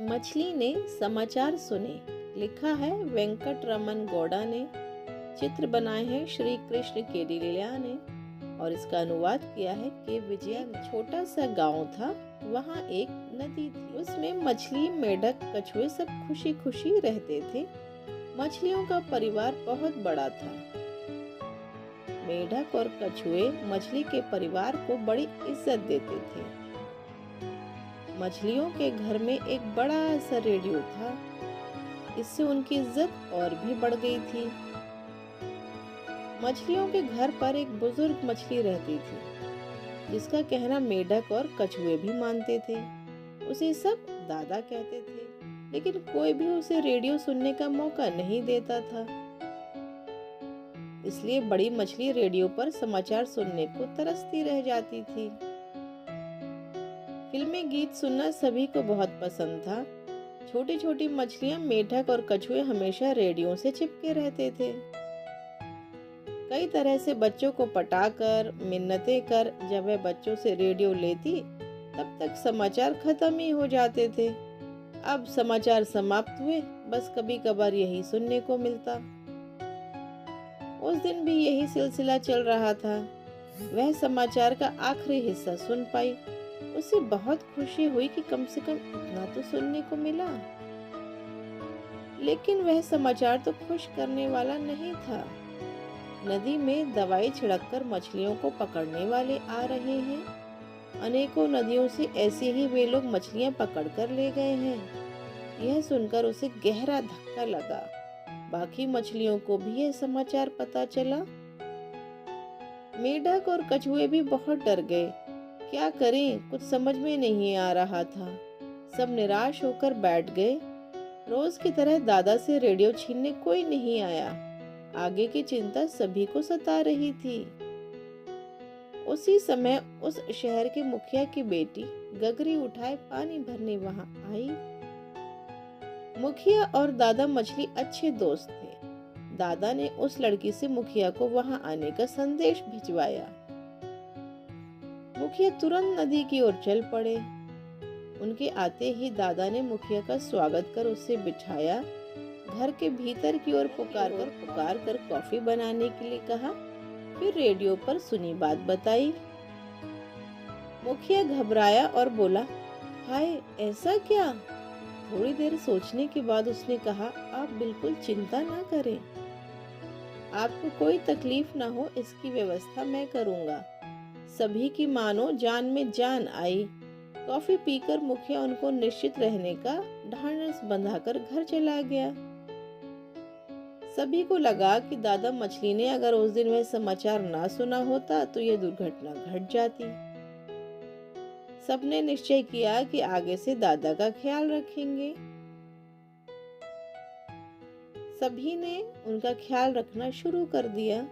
मछली ने समाचार सुने। लिखा है वेंकट रमन गौड़ा ने। चित्र बनाए हैं श्री कृष्ण केडिल्या ने और इसका अनुवाद किया है के विजया ने। छोटा सा गांव था, वहाँ एक नदी थी। उसमें मछली, मेढक, कछुए सब खुशी खुशी रहते थे। मछलियों का परिवार बहुत बड़ा था। मेढक और कछुए मछली के परिवार को बड़ी इज्जत देते थे। मछलियों के घर में एक बड़ा सा रेडियो था। इससे उनकी इज्जत और भी बढ़ गई थी। मछलियों के घर पर एक बुजुर्ग मछली रहती थी, जिसका कहना मेढक और कछुए भी मानते थे। उसे सब दादा कहते थे, लेकिन कोई भी उसे रेडियो सुनने का मौका नहीं देता था। इसलिए बड़ी मछली रेडियो पर समाचार सुनने को तरसती रह जाती थी। फिल्मी गीत सुनना सभी को बहुत पसंद था। छोटी छोटी मछलियां, मेढक और कछुए हमेशा रेडियो से चिपके रहते थे। कई तरह से बच्चों को पटाकर, मिन्नतें कर जब वह बच्चों से रेडियो लेती, तब तक समाचार खत्म ही हो जाते थे। अब समाचार समाप्त हुए, बस कभी कभार यही सुनने को मिलता। उस दिन भी यही सिलसिला चल रहा था। वह समाचार का आखिरी हिस्सा सुन पाई। उसे बहुत खुशी हुई कि कम से कम इतना तो सुनने को मिला। लेकिन वह समाचार तो खुश करने वाला नहीं था। नदी में दवाई छिड़ककर मछलियों को पकड़ने वाले आ रहे हैं। अनेकों नदियों से ऐसे ही वे लोग मछलियां पकड़कर ले गए हैं। यह सुनकर उसे गहरा धक्का लगा। बाकी मछलियों को भी यह समाचार पता चला। मेढक और कछुए भी बहुत डर गए। क्या करें, कुछ समझ में नहीं आ रहा था। सब निराश होकर बैठ गए। रोज की तरह दादा से रेडियो छीनने कोई नहीं आया। आगे की चिंता सभी को सता रही थी। उसी समय उस शहर के मुखिया की बेटी गगरी उठाए पानी भरने वहां आई। मुखिया और दादा मछली अच्छे दोस्त थे। दादा ने उस लड़की से मुखिया को वहां आने का संदेश भिजवाया। मुखिया तुरंत नदी की ओर चल पड़े। उनके आते ही दादा ने मुखिया का स्वागत कर उसे बिठाया। घर के भीतर की ओर पुकार कर कॉफी बनाने के लिए कहा। फिर रेडियो पर सुनी बात बताई। मुखिया घबराया और बोला, हाय, ऐसा क्या? थोड़ी देर सोचने के बाद उसने कहा, आप बिल्कुल चिंता ना करें। आपको कोई तकलीफ ना हो, इसकी व्यवस्था मैं करूंगा। सभी की मानो जान में जान आई। कॉफी पीकर मुखिया उनको निश्चित रहने का ढांढस बंधाकर घर चला गया। सभी को लगा कि दादा मछली ने अगर उस दिन वह समाचार ना सुना होता तो यह दुर्घटना घट जाती। सबने निश्चय किया कि आगे से दादा का ख्याल रखेंगे। सभी ने उनका ख्याल रखना शुरू कर दिया।